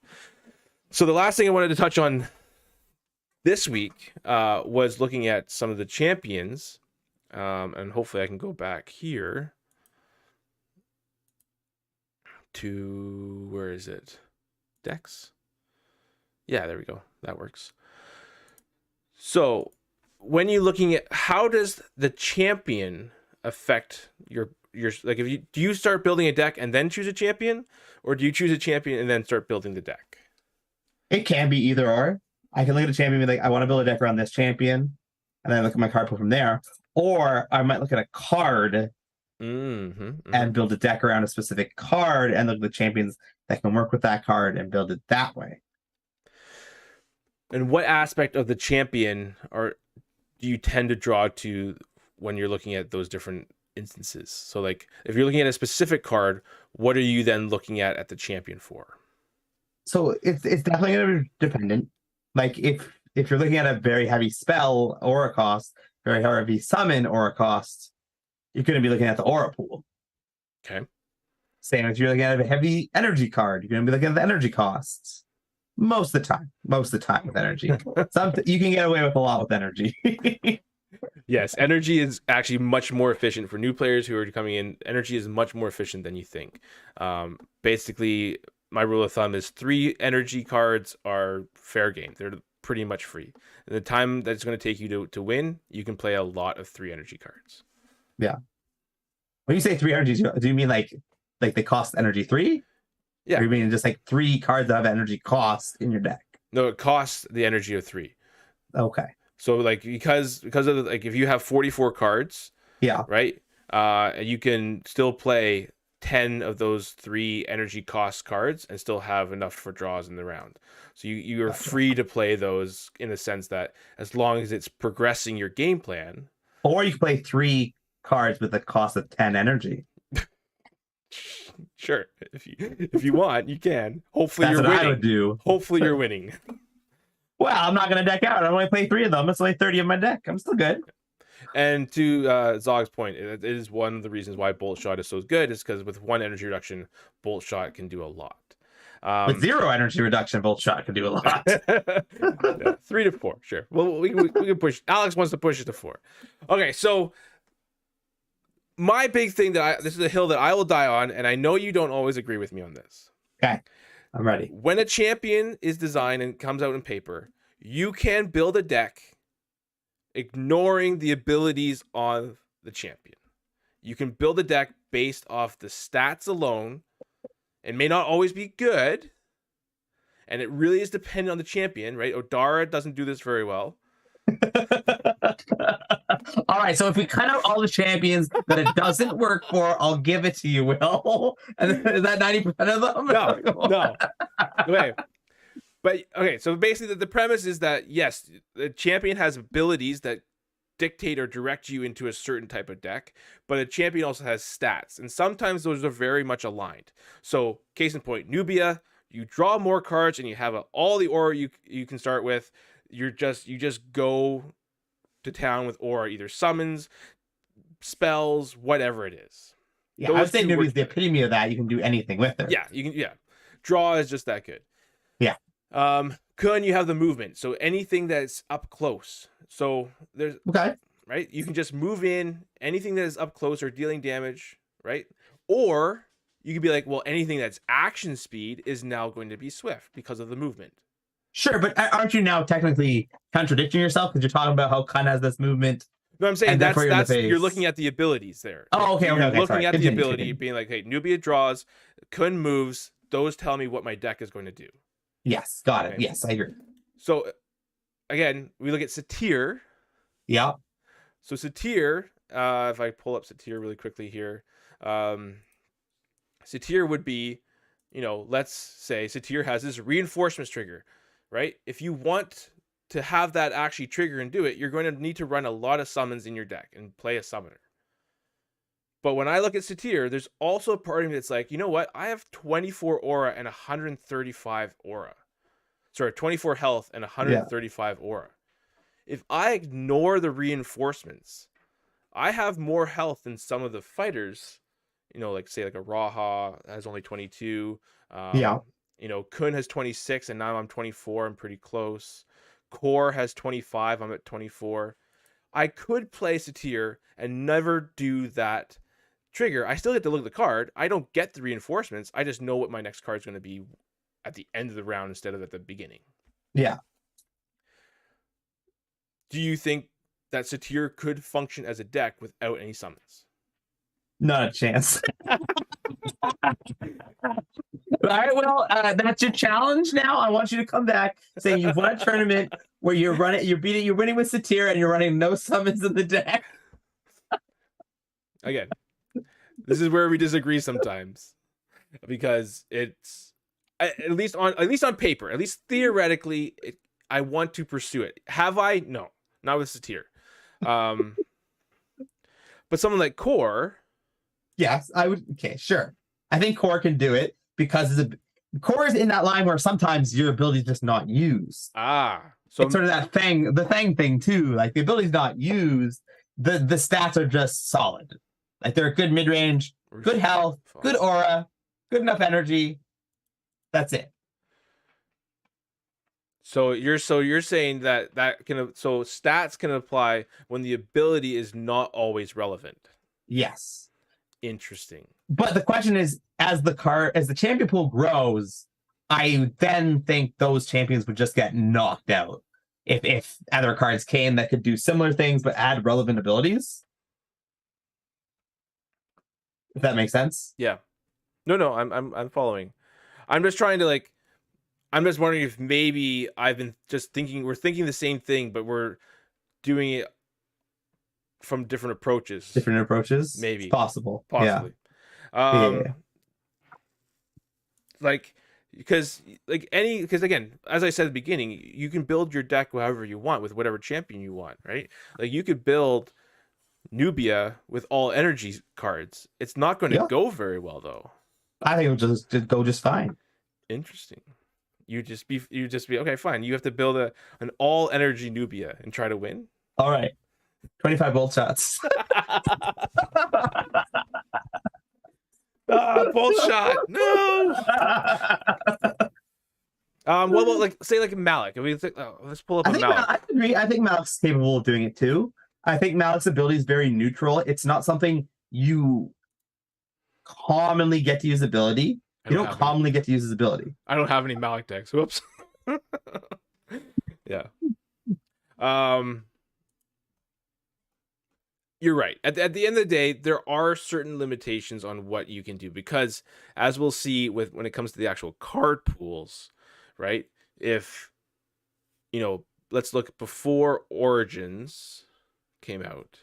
So the last thing I wanted to touch on this week was looking at some of the champions. And hopefully I can go back here to, where is it? Decks? Yeah, there we go. That works. So when you're looking at how does the champion affect your like, do you start building a deck and then choose a champion, or do you choose a champion and then start building the deck? It can be either or. I can look at a champion and be like, I want to build a deck around this champion, and then look at my card pool from there. Or I might look at a card and build a deck around a specific card and look at the champions that can work with that card and build it that way. And what aspect of the champion do you tend to draw to when you're looking at those different instances? So like if you're looking at a specific card, what are you then looking at the champion for? So it's definitely going to be dependent. Like if you're looking at a very heavy spell or a cost, very heavy summon or a cost, you're going to be looking at the aura pool. Okay. Same if you're looking at a heavy energy card, you're going to be looking at the energy costs. Most of the time with energy. You can get away with a lot with energy. Yes, energy is actually much more efficient for new players who are coming in. Energy is much more efficient than you think. Basically, my rule of thumb is 3 energy cards are fair game. They're pretty much free. And the time that it's going to take you to win, you can play a lot of 3 energy cards. Yeah. When you say 3 energies, do you mean like they cost energy 3? Yeah. Or you mean just like 3 cards that have energy cost in your deck? No, it costs the energy of 3. Okay. So like because of like if you have 44 cards, yeah, right? You can still play 10 of those 3 energy cost cards and still have enough for draws in the round. So you're free to play those in the sense that as long as it's progressing your game plan. Or you can play 3 cards with a cost of 10 energy. Sure. If you want, you can. Hopefully That's you're what winning. I would do. Hopefully you're winning. Well, I'm not going to deck out. I only play 3 of them. It's only 30 of my deck. I'm still good. And to Zog's point, it is one of the reasons why Bolt Shot is so good is because with 1 energy reduction, Bolt Shot can do a lot. With 0 energy reduction, Bolt Shot can do a lot. Yeah, 3 to 4, sure. Well, we can push. Alex wants to push it to 4. Okay, so my big thing this is a hill that I will die on, and I know you don't always agree with me on this. Okay, I'm ready. When a champion is designed and comes out in paper, you can build a deck ignoring the abilities of the champion. You can build a deck based off the stats alone. It may not always be good, and it really is dependent on the champion, right? Odara doesn't do this very well. All right, so if we cut out all the champions that it doesn't work for, I'll give it to you, Will. And is that 90% of them? No. Wait. But okay, so basically the premise is that yes, the champion has abilities that dictate or direct you into a certain type of deck, but a champion also has stats, and sometimes those are very much aligned. So case in point, Nubia, you draw more cards and you have all the aura you can start with. You just go to town with aura, either summons, spells, whatever it is. Yeah, I would say Nubia's the epitome of that. You can do anything with her. Yeah, you can. Yeah, draw is just that good. Yeah. Kun, you have the movement, so anything that's up close. So there's okay, right. You can just move in anything that is up close or dealing damage, right? Or you could be like, well, anything that's action speed is now going to be swift because of the movement. Sure, but aren't you now technically contradicting yourself because you're talking about how Kun has this movement? No, I'm saying that's you're looking at the abilities there. Oh, okay. You're looking sorry. at Continue, the ability, continue. being like, hey, Nubia draws, Kun moves. Those tell me what my deck is going to do. Yes, got it. Okay. Yes, I agree. So, again, we look at Satyr. Yeah. So Satyr, if I pull up Satyr really quickly here, Satyr would be, let's say Satyr has this reinforcements trigger, right? If you want to have that actually trigger and do it, you're going to need to run a lot of summons in your deck and play a summoner. But when I look at Satyr, there's also a part of me that's like, you know what? I have 24 aura and 135 aura. Sorry, 24 health and 135 aura. If I ignore the reinforcements, I have more health than some of the fighters, like say like a Raha has only 22. Kun has 26 and now I'm 24. I'm pretty close. Core has 25. I'm at 24. I could play Satyr and never do that trigger. I still get to look at the card. I don't get the reinforcements. I just know what my next card is going to be at the end of the round instead of at the beginning. Yeah. Do you think that Satyr could function as a deck without any summons? Not a chance. All right, well, that's your challenge now. I want you to come back saying you've won a tournament where you're winning with Satyr and you're running no summons in the deck. Again, this is where we disagree sometimes, because it's at least on paper, at least theoretically, I want to pursue it. Have I? No, not with Satyr. But someone like Core. Yes, I would. Okay, sure. I think Core can do it because Core is in that line where sometimes your ability is just not used. So it's sort of the Fang thing too. Like the ability's not used, the stats are just solid. Like they're good mid range, good health, good aura, good enough energy. That's it. So you're saying that stats can apply when the ability is not always relevant. Yes. Interesting. But the question is, as the champion pool grows, I then think those champions would just get knocked out if other cards came that could do similar things but add relevant abilities. If that makes sense. Yeah. No, I'm following. I'm just trying to I'm just wondering if maybe I've been just thinking we're thinking the same thing, but we're doing it from different approaches. Different approaches? Maybe. It's possible. Possibly. Yeah. Because again, as I said at the beginning, you can build your deck however you want with whatever champion you want, right? Like you could build Nubia with all energy cards. It's not going to go very well though. I think it'll just go just fine. Interesting. You just be okay, fine. You have to build an all energy Nubia and try to win. All right. 25 bolt shots. Bolt shot. No. What about say Malik? Let's pull up Malik. I agree. I think Malik's capable of doing it too. I think Malik's ability is very neutral. It's not something you commonly get to use ability. I You don't don't have any. commonly get to use his ability. I don't have any Malik decks. Whoops. Yeah. Um. You're right. At the end of the day, there are certain limitations on what you can do because, as we'll see with when it comes to the actual card pools, right? If let's look before Origins came out.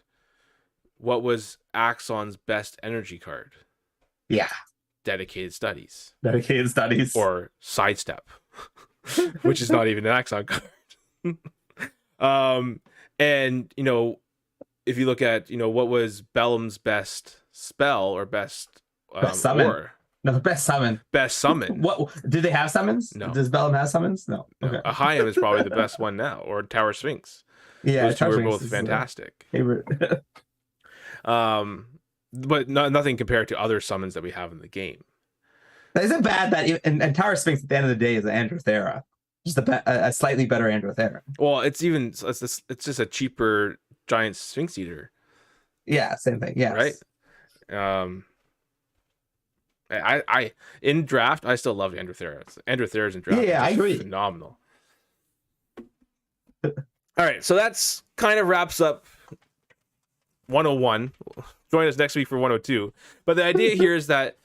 What was Axon's best energy card? Yeah, Dedicated Studies dedicated studies. or Sidestep, which is not even an Axon card. And if you look at what was Bellum's best spell or best Best summon. or No, best summon. best summon. What do they have summons? No. Does Bellum have summons? No. No, Okay. Ahayam is probably the best one now, or Tower Sphinx. Yeah, Those two Tower are Sphinx both is, fantastic. favorite. But nothing compared to other summons that we have in the game. Is it bad that and Tower Sphinx at the end of the day is an Androthera, just a slightly better Androthera? Well, it's just a cheaper giant Sphinx Eater. Yeah, same thing. Yeah. Right. I in draft I still love Androtheras. Androtheras in draft. Yeah, I agree. Phenomenal. All right, so that's kind of wraps up 101. Join us next week for 102. But the idea here is that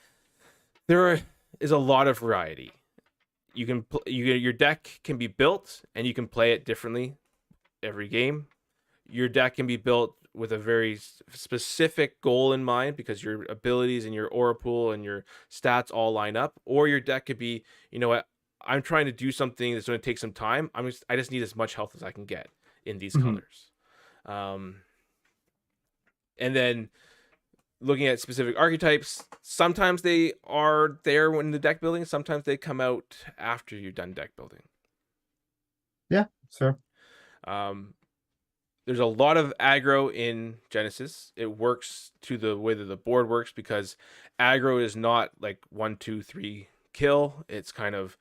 is a lot of variety. Your deck can be built and you can play it differently every game. Your deck can be built with a very specific goal in mind because your abilities and your aura pool and your stats all line up. Or your deck could be, what, I'm trying to do something that's going to take some time. I just need as much health as I can get in these colors. And then looking at specific archetypes, sometimes they are there when the deck building. Sometimes they come out after you're done deck building. Yeah, sure. There's a lot of aggro in Genesis. It works to the way that the board works because aggro is not like 1, 2, 3 kill. It's kind of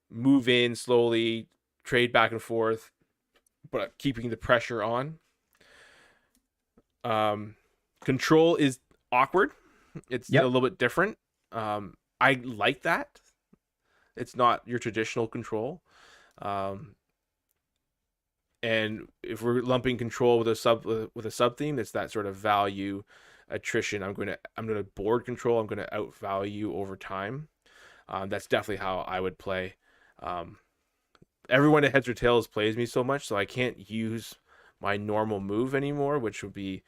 move in slowly, trade back and forth, but keeping the pressure on. Control is awkward. It's a little bit different. I like that. It's not your traditional control. And if we're lumping control with a sub theme, it's that sort of value attrition. I'm gonna board control. I'm gonna outvalue over time. That's definitely how I would play. Everyone at Heads or Tails plays me so much, so I can't use my normal move anymore, which would be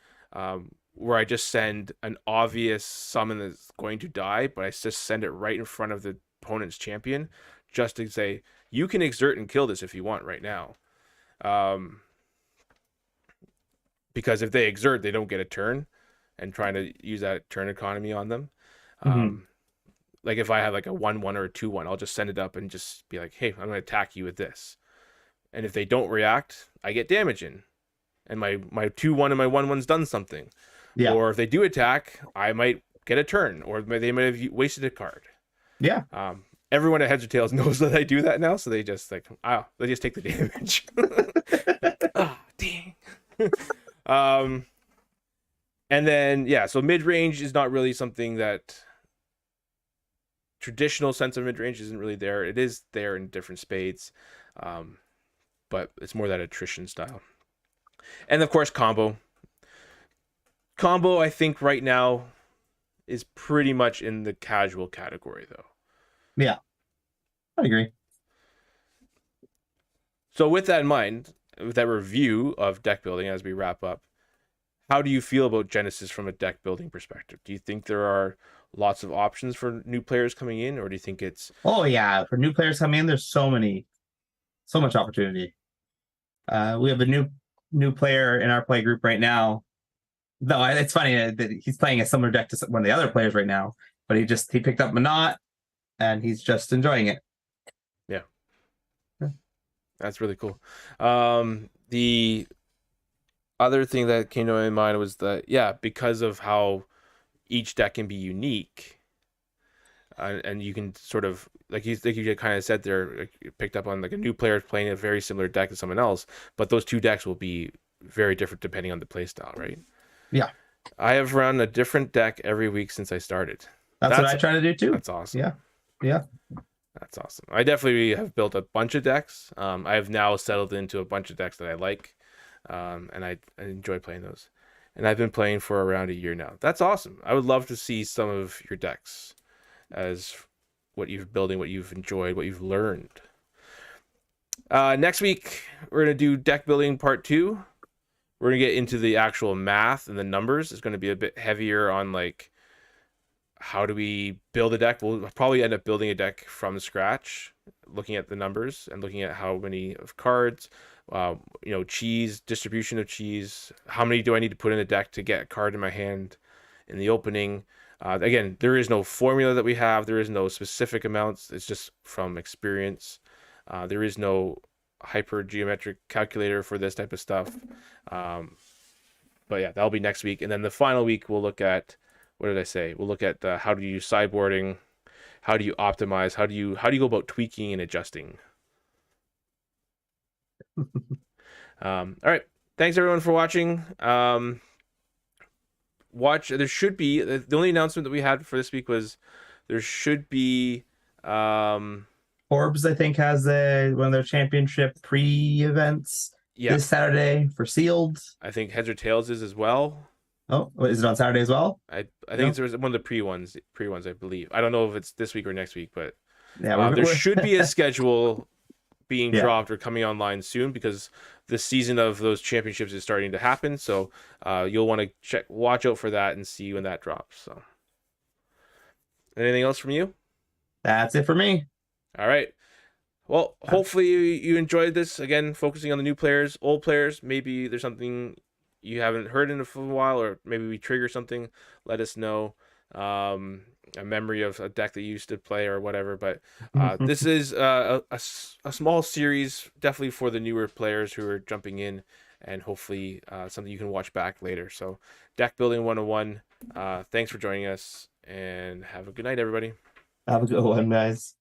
where I just send an obvious summon that's going to die, but I just send it right in front of the opponent's champion, just to say you can exert and kill this if you want right now. Because if they exert, they don't get a turn, and trying to use that turn economy on them. Like if I have like a 1/1 or a 2/1, I'll just send it up and just be like, hey, I'm going to attack you with this. And if they don't react, I get damage in. And my 2/1 and my 1/1's done something. Yeah. Or if they do attack, I might get a turn, or they might have wasted a card. Yeah. Everyone at Heads or Tails knows that I do that now, so they just take the damage. Dang. And then so mid range is not really something that traditional sense of mid range isn't really there. It is there in different spades, but it's more that attrition style. And of course, combo. Combo, I think right now is pretty much in the casual category, though. Yeah, I agree. So with that in mind, with that review of deck building as we wrap up, how do you feel about Genesis from a deck building perspective? Do you think there are lots of options for new players coming in, or do you think it's... Oh yeah, for new players coming in, there's so much opportunity. We have a new player in our play group right now. Though it's funny that he's playing a similar deck to one of the other players right now, but he picked up Monot and he's just enjoying it. Yeah. That's really cool. The other thing that came to my mind was that, because of how each deck can be unique, and you can sort of, like you kind of said there, like you picked up on like a new player playing a very similar deck to someone else, but those two decks will be very different depending on the play style, right? Yeah. I have run a different deck every week since I started. That's what That's I try to do too. that's awesome. Yeah. Yeah. That's awesome. I definitely have built a bunch of decks. I have now settled into a bunch of decks that I like, and I enjoy playing those. And I've been playing for around a year now. That's awesome. I would love to see some of your decks as what you've building, what you've enjoyed, what you've learned. Next week we're gonna do deck building part 2. We're gonna get into the actual math and the numbers. It's gonna be a bit heavier on like how do we build a deck. We'll probably end up building a deck from scratch, looking at the numbers and looking at how many of cards, cheese, distribution of cheese, how many do I need to put in a deck to get a card in my hand in the opening. Again, there is no formula that we have. There is no specific amounts. It's just from experience. There is no hyper geometric calculator for this type of stuff. But yeah, that'll be next week. And then the final week, we'll look at, what did I say? We'll look at how do you use sideboarding, how do you optimize, how do you go about tweaking and adjusting. All right, thanks everyone for watching. There should be, the only announcement that we had for this week was there should be Forbes, I think, has one of their championship pre-events this Saturday for sealed. I think Heads or Tails is as well. Oh, is it on Saturday as well? I think it's one of the pre ones, I believe. I don't know if it's this week or next week, but yeah, there should be a schedule being dropped or coming online soon, because the season of those championships is starting to happen. So you'll want to watch out for that and see when that drops. So, anything else from you? That's it for me. All right. Well, hopefully you enjoyed this. Again, focusing on the new players, old players. Maybe there's something you haven't heard in a while, or maybe we trigger something. Let us know. A memory of a deck that you used to play or whatever. But this is a small series, definitely for the newer players who are jumping in, and hopefully something you can watch back later. So, Deck Building 101. Thanks for joining us, and have a good night, everybody. Have a good one, guys.